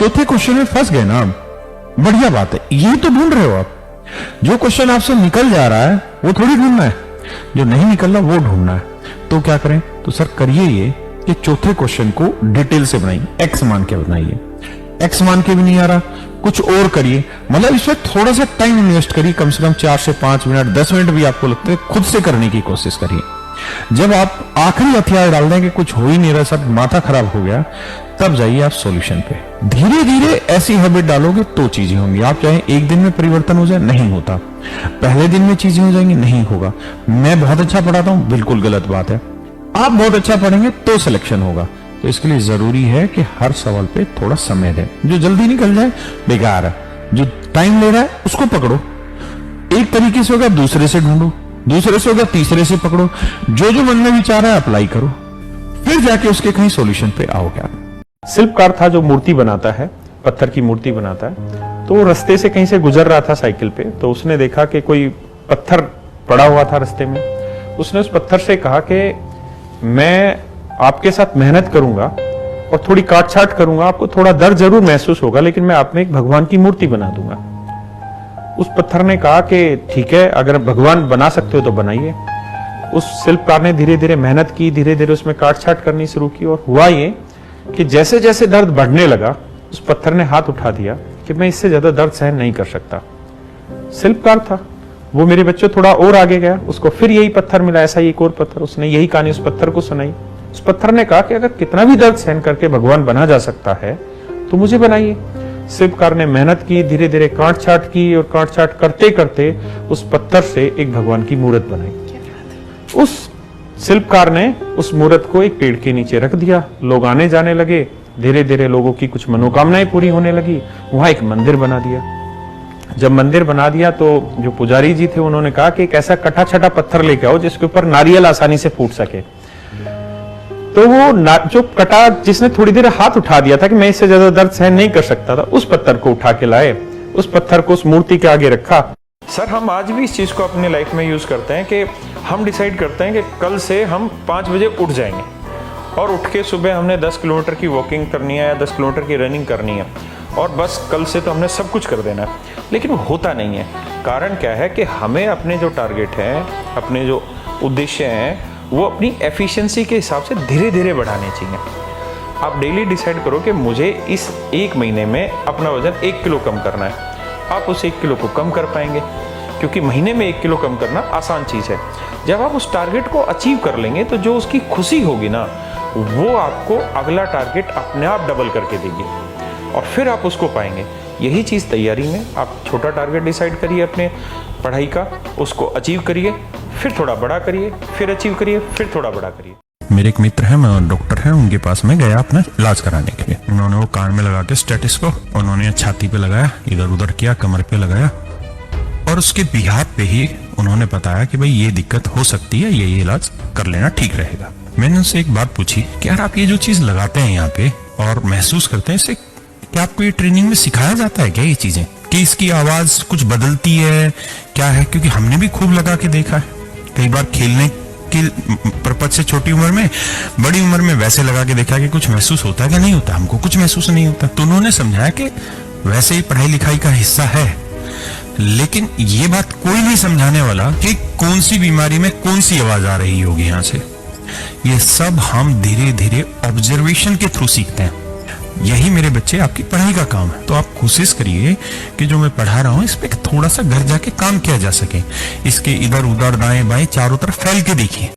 चौथे क्वेश्चन में फंस गए ना आप, बढ़िया बात है, यही तो ढूंढ रहे हो आप। जो क्वेश्चन आपसे निकल जा रहा है वो थोड़ी ढूंढना है, जो नहीं निकल रहा वो ढूंढना है। तो क्या करें, तो सर करिए ये कि चौथे क्वेश्चन को डिटेल से बनाइए, एक्स मान के बनाइए। एक्स मान के भी नहीं आ रहा, कुछ और करिए, मतलब इसमें थोड़ा सा टाइम इन्वेस्ट करिए, कम से कम 4 से 5 मिनट, 10 मिनट भी आपको लगता है, खुद से करने की कोशिश करिए। जब आप आखिरी हथियार डाल दें कि कुछ हो ही नहीं रहा, सब माथा खराब हो गया, तब जाइए आप सॉल्यूशन पे। धीरे धीरे ऐसी हैबिट डालोगे तो चीजें होंगी। आप चाहे एक दिन में परिवर्तन हो जाए, नहीं होता। पहले दिन में चीजें हो जाएंगी, नहीं होगा। मैं बहुत अच्छा पढ़ाता हूं, बिल्कुल गलत बात है। आप बहुत अच्छा पढ़ेंगे तो सिलेक्शन होगा। तो इसके लिए जरूरी है कि हर सवाल पे थोड़ा समय दें। जो जल्दी निकल जाए बेकार है, जो टाइम ले रहा है उसको पकड़ो। एक तरीके से होगा दूसरे से ढूंढो, दूसरे से होगा तीसरे से पकड़ो। जो जो मन में विचार है अप्लाई करो, फिर जाके उसके कहीं सॉल्यूशन पे आओगे आप। शिल्पकार था जो मूर्ति बनाता है, पत्थर की मूर्ति बनाता है। तो वो रास्ते से कहीं से गुजर रहा था साइकिल पे, तो उसने देखा कि कोई पत्थर पड़ा हुआ था रास्ते में। उसने उस पत्थर से कहा कि मैं आपके साथ मेहनत करूंगा और थोड़ी काट छाट करूंगा, आपको थोड़ा दर्द जरूर महसूस होगा, लेकिन मैं आप में एक भगवान की मूर्ति बना दूंगा। उस पत्थर ने कहा कि ठीक है, अगर भगवान बना सकते हो तो बनाइए। उस शिल्पकार ने धीरे धीरे मेहनत की, धीरे धीरे उसमें काट छाट करनी शुरू की, और हुआ ये कि जैसे जैसे दर्द बढ़ने लगा, उस पत्थर ने हाथ उठा दिया कि मैं इससे ज्यादा दर्द सहन नहीं कर सकता। शिल्पकार था वो, मेरे बच्चों थोड़ा और आगे गया, उसको फिर यही पत्थर मिला, ऐसा ही एक और पत्थर। उसने यही कहानी उस पत्थर को सुनाई। उस पत्थर ने कहा कि अगर कितना भी दर्द सहन करके भगवान बना जा सकता है तो मुझे बनाइए। शिल्पकार ने मेहनत की, धीरे धीरे काट छाट की, और काट छाट करते करते उस पत्थर से एक भगवान की मूर्त बनाई। उस शिल्पकार ने उस मूर्त को एक पेड़ के नीचे रख दिया। लोग आने जाने लगे, धीरे धीरे लोगों की कुछ मनोकामनाएं पूरी होने लगी। वहां एक मंदिर बना दिया। जब मंदिर बना दिया तो जो पुजारी जी थे उन्होंने कहा कि एक ऐसा कटा छटा पत्थर लेके आओ जिसके ऊपर नारियल आसानी से फूट सके। तो वो जो कटा, जिसने थोड़ी देर हाथ उठा दिया था कि मैं इससे ज्यादा दर्द सहन नहीं कर सकता था, उस पत्थर को उठा के लाए, उस पत्थर को उस मूर्ति के आगे रखा। सर हम आज भी इस चीज को अपने लाइफ में यूज करते हैं कि हम डिसाइड करते हैं कि कल से हम 5 बजे उठ जाएंगे, और उठ के सुबह हमने 10 किलोमीटर की वॉकिंग करनी है या 10 किलोमीटर की रनिंग करनी है, और बस कल से तो हमने सब कुछ कर देना है। लेकिन वो होता नहीं है। कारण क्या है कि हमें अपने जो टारगेट हैं, अपने जो उद्देश्य हैं, वो अपनी एफिशिएंसी के हिसाब से धीरे धीरे बढ़ाने चाहिए। आप डेली डिसाइड करो कि मुझे इस 1 महीने में अपना वजन 1 किलो कम करना है। आप उस 1 किलो को कम कर पाएंगे, क्योंकि महीने में 1 किलो कम करना आसान चीज़ है। जब आप उस टारगेट को अचीव कर लेंगे तो जो उसकी खुशी होगी ना, वो आपको अगला टारगेट अपने आप डबल करके देगी, और फिर आप उसको पाएंगे। यही चीज़ तैयारी में, आप छोटा टारगेट डिसाइड करिए अपने पढ़ाई का, उसको अचीव करिए, फिर थोड़ा बड़ा करिए, फिर अचीव करिए, फिर थोड़ा बड़ा करिए। मेरे एक मित्र हैं, मैं डॉक्टर हैं, उनके पास में गया अपना इलाज कराने के लिए। उन्होंने वो कान में लगा के स्टेथोस्कोप उन्होंने छाती पे लगाया, इधर उधर किया, कमर पे लगाया, और उसके बिहार पे ही उन्होंने बताया कि भाई ये दिक्कत हो सकती है, ये इलाज कर लेना ठीक रहेगा। मैंने उनसे एक बात पूछी कि यार आप ये जो चीज लगाते हैं यहाँ पे और महसूस करते हैं, इससे क्या आपको ये ट्रेनिंग में सिखाया जाता है क्या ये चीजें, कि इसकी आवाज कुछ बदलती है क्या है? क्योंकि हमने भी खूब लगा के देखा है, कई बार खेलने की पर्पज से छोटी उम्र में, बड़ी उम्र में वैसे लगा के देखा कि कुछ महसूस होता है कि नहीं होता। हमको कुछ महसूस नहीं होता। तो उन्होंने समझाया कि वैसे ही पढ़ाई लिखाई का हिस्सा है, लेकिन ये बात कोई नहीं समझाने वाला कि कौन सी बीमारी में कौन सी आवाज आ रही होगी यहाँ से। ये सब हम धीरे धीरे ऑब्जर्वेशन के थ्रू सीखते हैं। यही मेरे बच्चे आपकी पढ़ाई का काम है। तो आप कोशिश करिए कि जो मैं पढ़ा रहा हूँ इस पे थोड़ा सा घर जाके काम किया जा सके। इसके इधर उधर दाएं बाएं चारों तरफ फैल के देखिए।